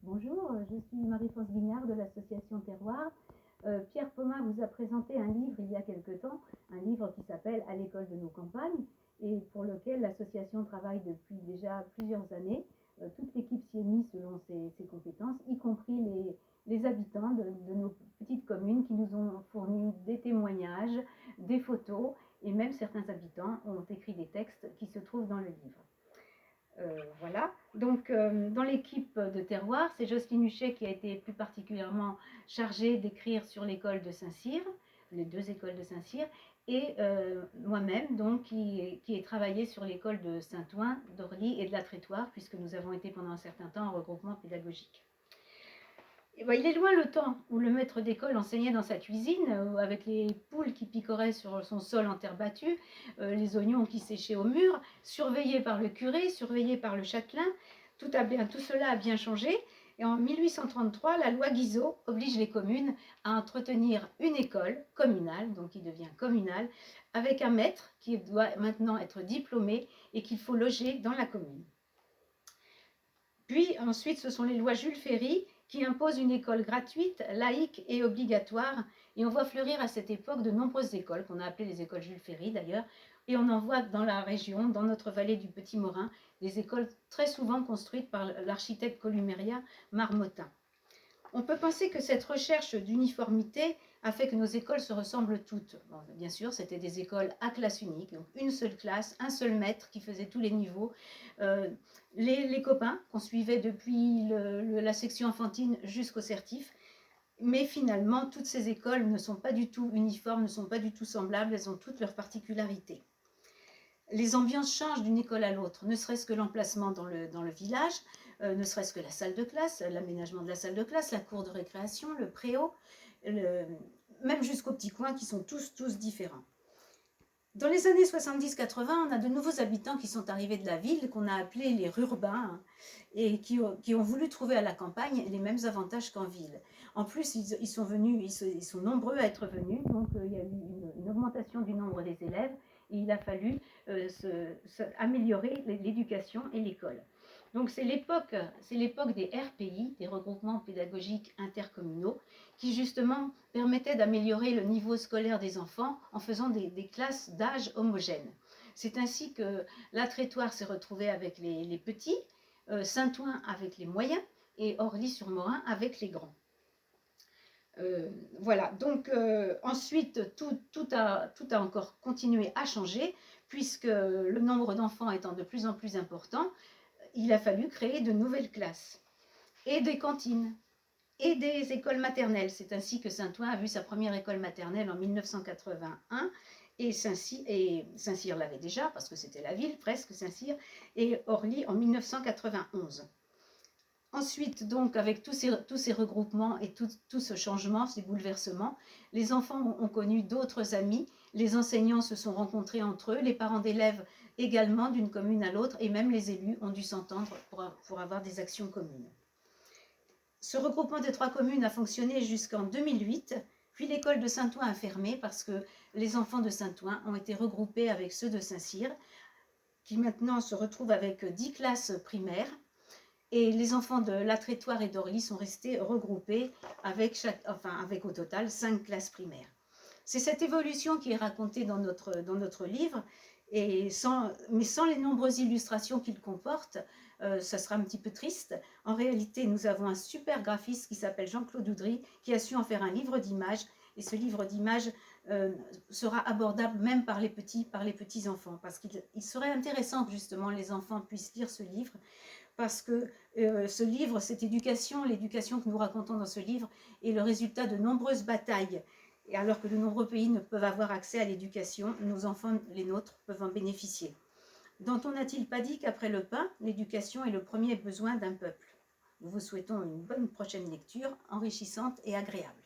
Bonjour, je suis Marie-France Guignard de l'association Terroir. Pierre Pomin vous a présenté un livre il y a quelque temps, un livre qui s'appelle « À l'école de nos campagnes » et pour lequel l'association travaille depuis déjà plusieurs années. Toute l'équipe s'y est mise selon ses compétences, y compris les habitants de nos petites communes qui nous ont fourni des témoignages, des photos et même certains habitants ont écrit des textes qui se trouvent dans le livre. Voilà, donc dans l'équipe de Terroir, c'est Jocelyne Huchet qui a été plus particulièrement chargée d'écrire sur l'école de Saint-Cyr, les deux écoles de Saint-Cyr, et moi-même donc qui ai travaillé sur l'école de Saint-Ouen, d'Orly et de la Trétoire, puisque nous avons été pendant un certain temps en regroupement pédagogique. Et ben, il est loin le temps où le maître d'école enseignait dans sa cuisine, avec les poules qui picoraient sur son sol en terre battue, les oignons qui séchaient au mur, surveillé par le curé, surveillé par le châtelain. Tout cela a bien changé. Et en 1833, la loi Guizot oblige les communes à entretenir une école communale, donc qui devient communale, avec un maître qui doit maintenant être diplômé et qu'il faut loger dans la commune. Puis ensuite, ce sont les lois Jules Ferry qui imposent une école gratuite, laïque et obligatoire. Et on voit fleurir à cette époque de nombreuses écoles, qu'on a appelées les écoles Jules Ferry d'ailleurs. Et on en voit dans la région, dans notre vallée du Petit Morin, des écoles très souvent construites par l'architecte Columeria Marmottin. On peut penser que cette recherche d'uniformité a fait que nos écoles se ressemblent toutes. Bon, bien sûr, c'était des écoles à classe unique, donc une seule classe, un seul maître qui faisait tous les niveaux. Les copains qu'on suivait depuis la section enfantine jusqu'au certif. Mais finalement, toutes ces écoles ne sont pas du tout uniformes, ne sont pas du tout semblables, elles ont toutes leurs particularités. Les ambiances changent d'une école à l'autre, ne serait-ce que l'emplacement dans le village, ne serait-ce que la salle de classe, l'aménagement de la salle de classe, la cour de récréation, le préau, même jusqu'aux petits coins qui sont tous différents. Dans les années 70-80, on a de nouveaux habitants qui sont arrivés de la ville, qu'on a appelés les rurbains, et qui ont voulu trouver à la campagne les mêmes avantages qu'en ville. En plus, ils sont nombreux à être venus, donc il y a eu une augmentation du nombre des élèves, et il a fallu améliorer l'éducation et l'école. Donc c'est l'époque des RPI, des regroupements pédagogiques intercommunaux, qui justement permettaient d'améliorer le niveau scolaire des enfants en faisant des classes d'âge homogènes. C'est ainsi que la Trétoire s'est retrouvée avec les petits, Saint-Ouen avec les moyens et Orly-sur-Morin avec les grands. Voilà, donc ensuite tout a encore continué à changer, puisque le nombre d'enfants étant de plus en plus important, il a fallu créer de nouvelles classes et des cantines et des écoles maternelles. C'est ainsi que Saint-Ouen a vu sa première école maternelle en 1981 et Saint-Cyr l'avait déjà parce que c'était la ville presque Saint-Cyr, et Orly en 1991. Ensuite, donc, avec tous ces regroupements et tout ce changement, ces bouleversements, les enfants ont connu d'autres amis, les enseignants se sont rencontrés entre eux, les parents d'élèves également d'une commune à l'autre, et même les élus ont dû s'entendre pour avoir des actions communes. Ce regroupement des 3 communes a fonctionné jusqu'en 2008, puis l'école de Saint-Ouen a fermé parce que les enfants de Saint-Ouen ont été regroupés avec ceux de Saint-Cyr, qui maintenant se retrouvent avec 10 classes primaires. Et les enfants de la Trétoire et d'Orly sont restés regroupés avec au total 5 classes primaires. C'est cette évolution qui est racontée dans notre livre, mais sans les nombreuses illustrations qu'il comporte, ça sera un petit peu triste. En réalité, nous avons un super graphiste qui s'appelle Jean-Claude Oudry, qui a su en faire un livre d'images, et ce livre d'images sera abordable même par les petits enfants, parce qu'il serait intéressant que justement les enfants puissent lire ce livre, parce que ce livre, cette éducation, l'éducation que nous racontons dans ce livre, est le résultat de nombreuses batailles. Et alors que de nombreux pays ne peuvent avoir accès à l'éducation, nos enfants, les nôtres, peuvent en bénéficier. Danton n'a-t-il pas dit qu'après le pain, l'éducation est le premier besoin d'un peuple? Nous vous souhaitons une bonne prochaine lecture, enrichissante et agréable.